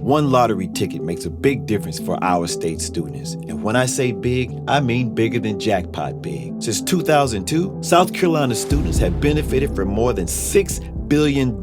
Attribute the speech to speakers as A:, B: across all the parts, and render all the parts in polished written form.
A: One lottery ticket makes a big difference for our state students. And when I say big, I mean bigger than jackpot big. Since 2002, South Carolina students have benefited from more than $6 billion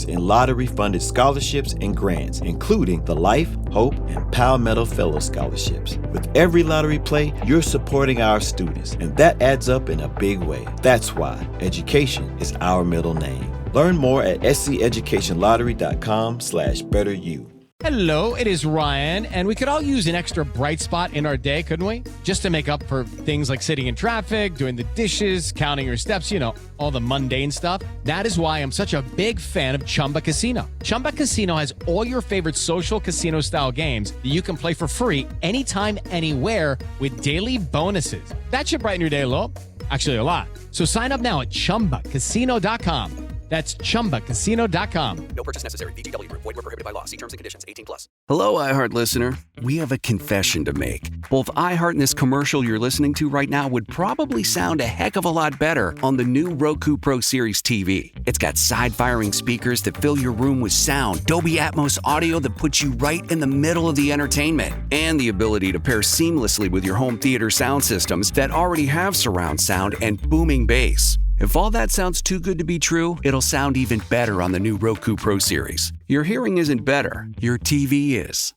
A: in lottery-funded scholarships and grants, including the Life, Hope, and Palmetto Fellow Scholarships. With every lottery play, you're supporting our students, and that adds up in a big way. That's why education is our middle name. Learn more at sceducationlottery.com/betteryou.
B: Hello, it is Ryan, and we could all use an extra bright spot in our day, couldn't we? Just to make up for things like sitting in traffic, doing the dishes, counting your steps, all the mundane stuff. That is why I'm such a big fan of Chumba Casino. Chumba Casino has all your favorite social casino-style games that you can play for free anytime, anywhere with daily bonuses. That should brighten your day a little. Actually, a lot. So sign up now at ChumbaCasino.com. That's ChumbaCasino.com.
C: No purchase necessary. VGW Group. Void where prohibited by law. See terms and conditions. 18+.
D: Hello, iHeart listener. We have a confession to make. Both iHeart and this commercial you're listening to right now would probably sound a heck of a lot better on the new Roku Pro Series TV. It's got side-firing speakers that fill your room with sound, Dolby Atmos audio that puts you right in the middle of the entertainment, and the ability to pair seamlessly with your home theater sound systems that already have surround sound and booming bass. If all that sounds too good to be true, it'll sound even better on the new Roku Pro Series. Your hearing isn't better, your TV is.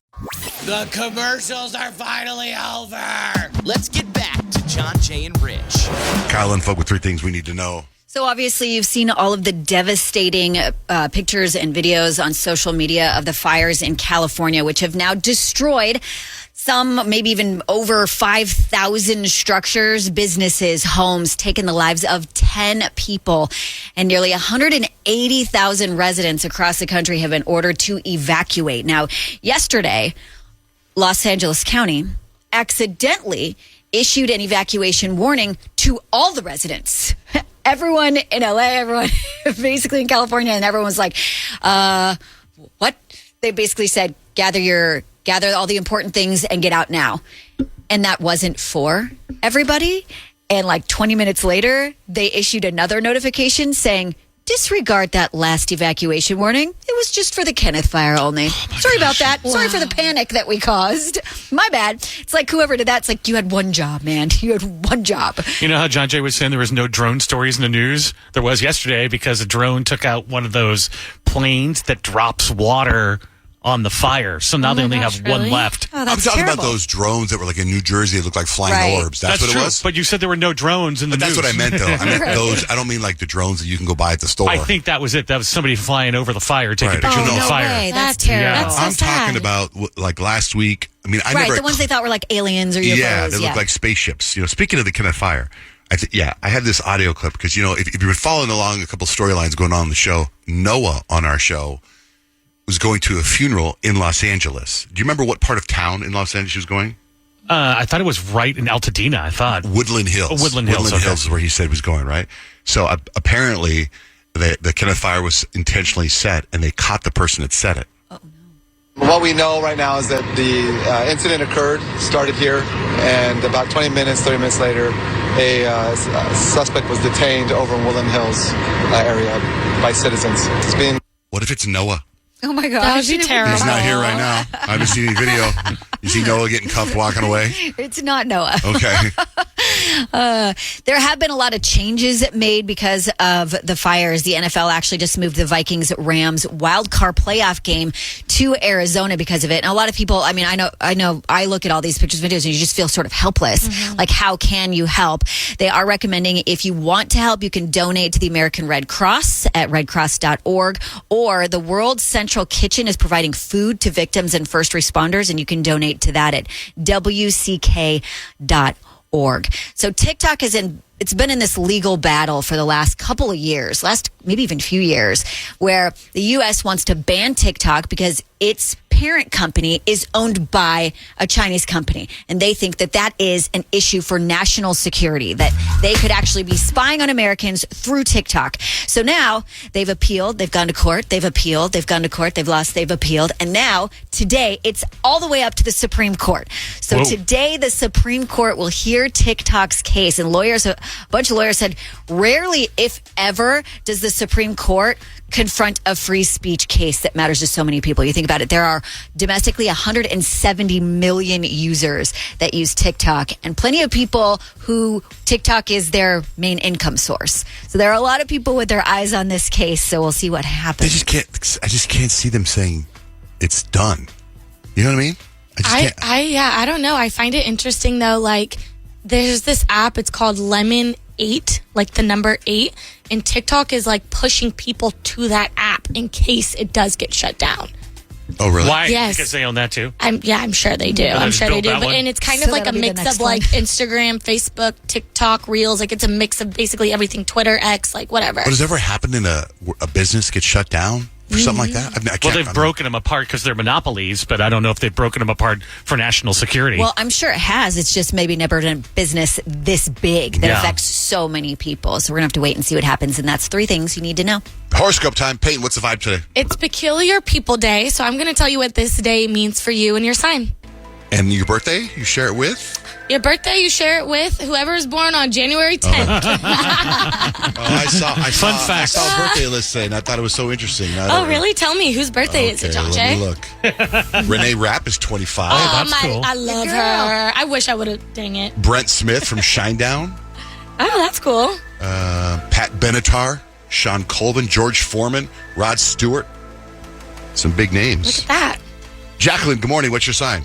E: The commercials are finally over. Let's get back to Johnjay and Rich.
F: Kyle and Folk with 3 things we need to know.
G: So obviously you've seen all of the devastating pictures and videos on social media of the fires in California, which have now destroyed some, maybe even over 5,000 structures, businesses, homes, taken the lives of 10 people. And nearly 180,000 residents across the country have been ordered to evacuate. Now, yesterday, Los Angeles County accidentally issued an evacuation warning to all the residents. Everyone in LA, everyone basically in California, and everyone was like, what? They basically said, gather all the important things and get out now. And that wasn't for everybody. And like 20 minutes later, they issued another notification saying, disregard that last evacuation warning. It was just for the Kenneth fire only. Sorry about that. Wow. Sorry for the panic that we caused. My bad. It's like whoever did that, it's like you had one job, man. You had one job.
H: You know how Johnjay was saying there was no drone stories in the news? There was yesterday because a drone took out one of those planes that drops water on the fire. So now they only have one left.
G: Oh,
F: I'm
G: that's
F: talking
G: terrible.
F: about those drones that were like in New Jersey that looked like flying orbs. That's what
H: true.
F: it was.
H: But you said there were no drones in the
F: But
H: news.
F: that's what I meant, though. I meant those. I don't mean like the drones that you can go buy at the store.
H: I think that was it. That was somebody flying over the fire, taking
F: Right.
H: pictures
F: Oh,
H: of the
F: no
H: fire.
G: way. That's terrible.
H: Yeah.
G: That's so
F: I'm talking
G: sad.
F: about like last week. I mean, I never.
G: The ones they thought were like aliens or UFOs.
F: Yeah, they look like spaceships. Speaking of the Kenneth fire, I had this audio clip because, if you've been following along a couple storylines going on the show, Noah on our show was going to a funeral in Los Angeles. Do you remember what part of town in Los Angeles she was going?
H: I thought it was right in Altadena, I thought.
F: Woodland Hills.
H: Oh, Woodland Hills.
F: Woodland Hills is where he said he was going, right? So apparently the Kenneth fire was intentionally set, and they caught the person that set it.
I: What we know right now is that the incident started here, and about 30 minutes later, a suspect was detained over in Woodland Hills area by citizens.
F: What if it's Noah?
G: Oh my gosh.
J: That would be terrible.
F: He's not here right now. I haven't seen any video. You see Noah getting cuffed walking away?
G: It's not Noah.
F: Okay.
G: There have been a lot of changes made because of the fires. The NFL actually just moved the Vikings-Rams wild card playoff game to Arizona because of it. And a lot of people, I know, I look at all these pictures and videos and you just feel sort of helpless. Mm-hmm. Like, how can you help? They are recommending if you want to help, you can donate to the American Red Cross at redcross.org, or the World Central Kitchen is providing food to victims and first responders, and you can donate to that at wck.org. So TikTok it's been in this legal battle for the last couple of years, maybe even few years, where the U.S. wants to ban TikTok because its parent company is owned by a Chinese company. And they think that that is an issue for national security, that they could actually be spying on Americans through TikTok. So now they've appealed. They've gone to court. They've appealed. They've gone to court. They've lost. They've appealed. And now today it's all the way up to the Supreme Court. So today the Supreme Court will hear TikTok's case. And a bunch of lawyers said rarely, if ever, does the Supreme Court confront a free speech case that matters to so many people. You think about it. There are domestically 170 million users that use TikTok, and plenty of people who TikTok is their main income source. So there are a lot of people with their eyes on this case, so we'll see what happens.
F: I just can't see them saying it's done. You know what I mean?
J: I don't know. I find it interesting though. Like, there's this app. It's called Lemon 8, like the number 8, and TikTok is like pushing people to that app in case it does get shut down.
F: Oh, really?
H: Why?
J: Yes.
H: Because they own that too.
J: I'm sure they do. I'm sure they do. And it's kind of like a mix of like Instagram, Facebook, TikTok, Reels. Like, it's a mix of basically everything. Twitter, X, like whatever.
F: What has ever happened in a business get shut down for something like that?
H: They've broken them apart because they're monopolies, but I don't know if they've broken them apart for national security.
G: Well, I'm sure it has. It's just maybe never done business this big that affects so many people. So we're going to have to wait and see what happens. And that's 3 things you need to know.
F: Horoscope time. Peyton, what's the vibe today?
J: It's Peculiar People Day, so I'm going to tell you what this day means for you and your sign.
F: And your birthday, you share it with?
J: Your birthday, you share it with whoever is born on January 10th.
F: I saw a birthday list today, and I thought it was so interesting.
J: Really? Tell me, whose birthday is it, Johnjay?
F: Let me look. Renee Rapp is 25.
J: Oh,
H: that's cool.
J: I love her. I wish I would have, dang it.
F: Brent Smith from Shinedown.
J: Oh, that's cool.
F: Pat Benatar, Sean Colvin, George Foreman, Rod Stewart. Some big names.
J: Look at that.
F: Jacqueline, good morning. What's your sign?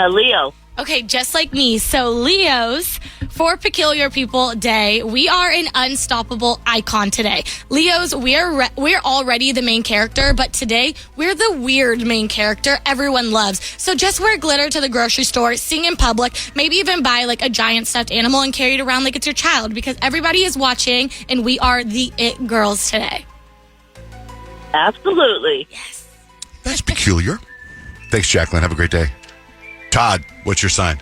K: Leo.
J: Okay, just like me. So Leos, for Peculiar People Day, we are an unstoppable icon today. Leos, we're already the main character, but today we're the weird main character everyone loves. So just wear glitter to the grocery store, sing in public, maybe even buy like a giant stuffed animal and carry it around like it's your child, because everybody is watching and we are the it girls today.
K: Absolutely.
J: Yes.
F: That's peculiar. Thanks, Jacqueline. Have a great day. Todd, what's your sign?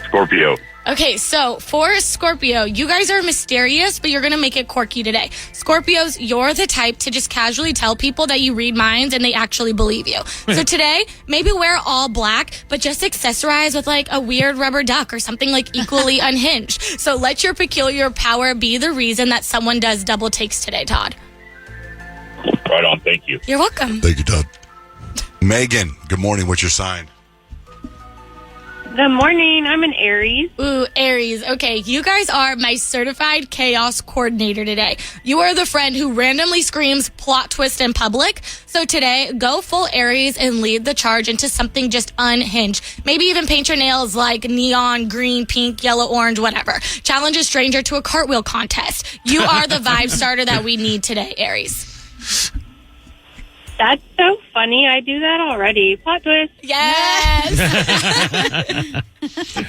L: Scorpio.
J: Okay, so for Scorpio, you guys are mysterious, but you're going to make it quirky today. Scorpios, you're the type to just casually tell people that you read minds and they actually believe you. So today, maybe wear all black, but just accessorize with like a weird rubber duck or something like equally unhinged. So let your peculiar power be the reason that someone does double takes today, Todd.
L: Right on. Thank you.
J: You're welcome.
F: Thank you, Todd. Megan, good morning. What's your sign?
K: Good morning. I'm an Aries.
J: Ooh, Aries. Okay, you guys are my certified chaos coordinator today. You are the friend who randomly screams plot twist in public. So today, go full Aries and lead the charge into something just unhinged. Maybe even paint your nails like neon, green, pink, yellow, orange, whatever. Challenge a stranger to a cartwheel contest. You are the vibe starter that we need today, Aries.
K: That's so funny. I do that already. Plot twist.
J: Yes.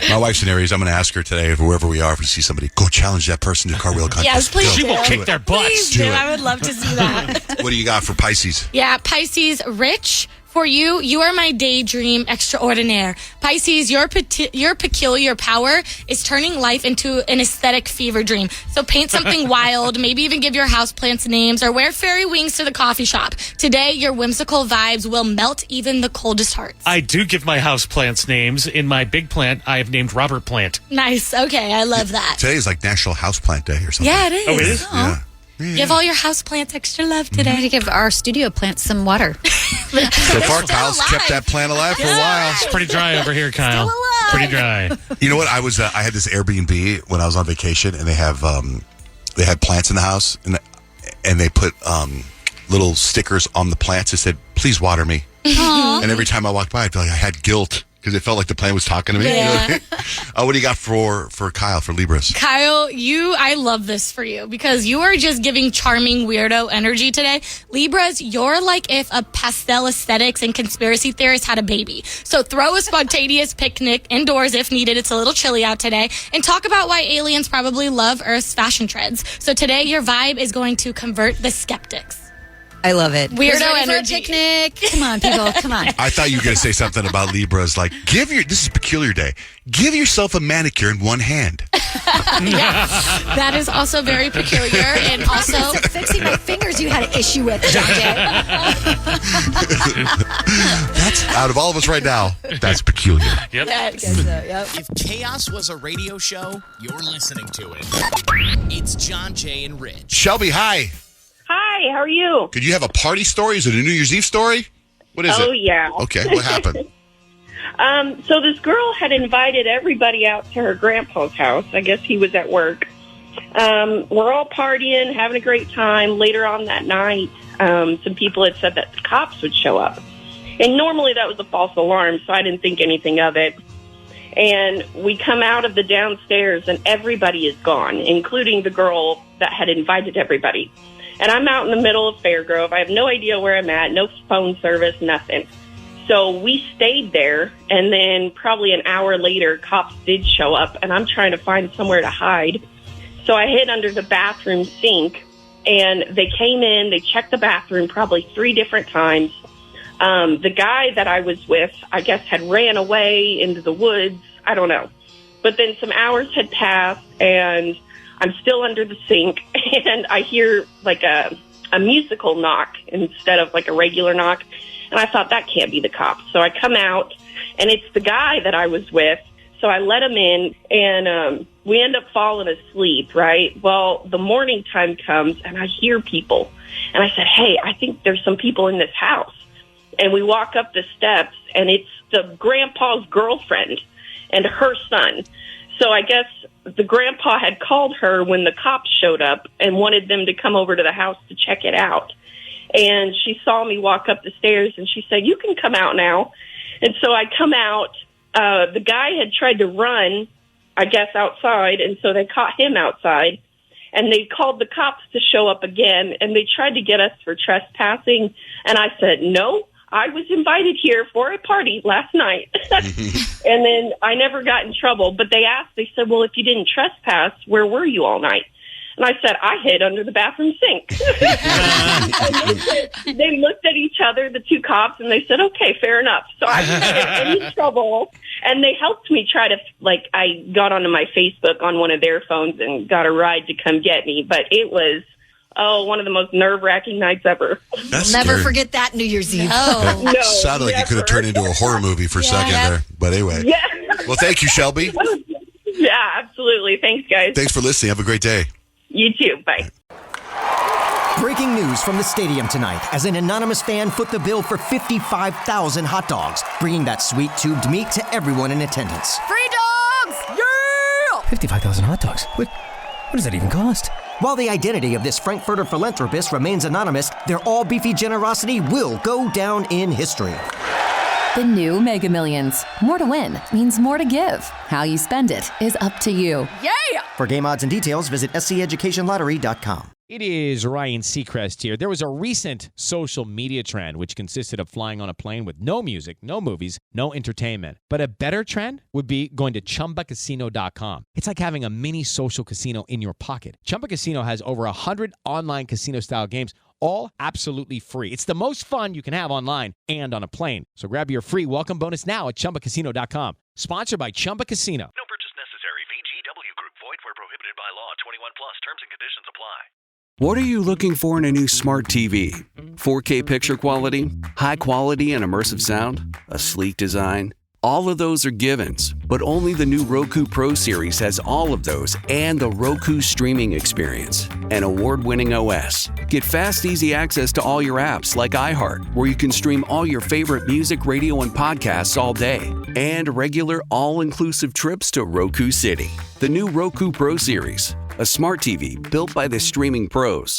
F: My wife's an Aries. I'm going to ask her today, if wherever we are, if we see somebody, go challenge that person to cartwheel contest.
J: Yes, please.
H: She will kick their butts.
J: Please do. I would love to see that.
F: What do you got for Pisces?
J: Yeah, Pisces, Rich. For you, you are my daydream extraordinaire. Pisces, your peculiar power is turning life into an aesthetic fever dream. So paint something wild, maybe even give your houseplants names, or wear fairy wings to the coffee shop. Today, your whimsical vibes will melt even the coldest hearts.
H: I do give my house plants names. In my big plant, I have named Robert Plant.
J: Nice. Okay, I love that.
F: Today is like National Houseplant Day or something.
J: Yeah, it is.
H: Oh, it is?
F: Yeah.
J: Give all your houseplants extra love today.
G: I had to give our studio plants some water.
F: So far, Kyle's kept that plant alive for a while.
H: It's pretty dry over here, Kyle.
G: Still alive.
H: Pretty dry.
F: You know what? I had this Airbnb when I was on vacation, and they had plants in the house, and they put little stickers on the plants that said, "Please water me." And every time I walked by, I felt like I had guilt because it felt like the plant was talking to me.
J: Yeah.
F: You know? What do you got for Kyle, for Libras?
J: Kyle, I love this for you because you are just giving charming weirdo energy today. Libras, you're like if a pastel aesthetics and conspiracy theorist had a baby. So throw a spontaneous picnic indoors if needed. It's a little chilly out today. And talk about why aliens probably love Earth's fashion trends. So today, your vibe is going to convert the skeptics.
G: I love it.
J: Weirdo
G: energy.
J: energy.
G: Picnic. Come on, people. Come on.
F: I thought you were going to say something about Libras, like this is Peculiar Day. Give yourself a manicure in one hand.
J: Yeah, that is also very peculiar, and also
G: Fixing my fingers you had an issue with, Johnjay.
F: That's out of all of us right now. That's peculiar.
H: Yep.
E: If chaos was a radio show, you're listening to it. It's Johnjay and Rich.
F: Shelby, hi.
K: Hi, how are you?
F: Could you have a party story? Is it a New Year's Eve story? What is it?
K: Oh, yeah.
F: Okay, what happened?
K: So this girl had invited everybody out to her grandpa's house. I guess he was at work. We're all partying, having a great time. Later on that night, some people had said that the cops would show up. And normally that was a false alarm, so I didn't think anything of it. And we come out of the downstairs, and everybody is gone, including the girl that had invited everybody. And I'm out in the middle of Fairgrove. I have no idea where I'm at, no phone service, nothing. So we stayed there, and then probably an hour later, cops did show up, and I'm trying to find somewhere to hide. So I hid under the bathroom sink, and they came in, they checked the bathroom probably 3 different times. The guy that I was with, I guess, had ran away into the woods. I don't know. But then some hours had passed, and I'm still under the sink, and I hear like a musical knock instead of like a regular knock. And I thought, that can't be the cops. So I come out, and it's the guy that I was with. So I let him in, and we end up falling asleep, right? Well, the morning time comes, and I hear people. And I said, hey, I think there's some people in this house. And we walk up the steps, and it's the grandpa's girlfriend and her son. So I guess the grandpa had called her when the cops showed up and wanted them to come over to the house to check it out. And she saw me walk up the stairs, and she said, you can come out now. And so I come out. The guy had tried to run, I guess, outside, and so they caught him outside. And they called the cops to show up again, and they tried to get us for trespassing. And I said, no, I was invited here for a party last night. And then I never got in trouble. But they said, well, if you didn't trespass, where were you all night? And I said, I hid under the bathroom sink. And they looked at each other, the 2 cops, and they said, okay, fair enough. So I didn't get any trouble. And they helped me try to, I got onto my Facebook on one of their phones and got a ride to come get me. But it was, one of the most nerve-wracking nights ever.
F: That's
G: Never
F: scary.
G: forget that New Year's Eve.
K: No,
F: Sounded like it could have turned into a horror movie for a second there. But anyway.
K: Yeah.
F: Well, thank you, Shelby.
K: Yeah, absolutely. Thanks, guys.
F: Thanks for listening. Have a great day.
K: You too. Bye.
M: Breaking news from the stadium tonight as an anonymous fan foot the bill for 55,000 hot dogs, bringing that sweet tubed meat to everyone in attendance.
N: Free dogs! Yeah!
M: 55,000 hot dogs? What does that even cost? While the identity of this Frankfurter philanthropist remains anonymous, their all-beefy generosity will go down in history.
N: The new Mega Millions. More to win means more to give. How you spend it is up to you. Yeah!
M: For game odds and details, visit sceducationlottery.com.
B: It is Ryan Seacrest here. There was a recent social media trend which consisted of flying on a plane with no music, no movies, no entertainment. But a better trend would be going to ChumbaCasino.com. It's like having a mini social casino in your pocket. Chumba Casino has over 100 online casino-style games, all absolutely free. It's the most fun you can have online and on a plane. So grab your free welcome bonus now at ChumbaCasino.com. Sponsored by Chumba Casino.
O: No purchase necessary. VGW Group. Void where prohibited by law. 21 plus. Terms and conditions apply.
D: What are you looking for in a new smart TV? 4K picture quality? High quality and immersive sound? A sleek design? All of those are givens, but only the new Roku Pro Series has all of those and the Roku streaming experience, an award-winning OS. Get fast, easy access to all your apps like iHeart, where you can stream all your favorite music, radio, and podcasts all day, and regular all-inclusive trips to Roku City. The new Roku Pro Series, a smart TV built by the streaming pros.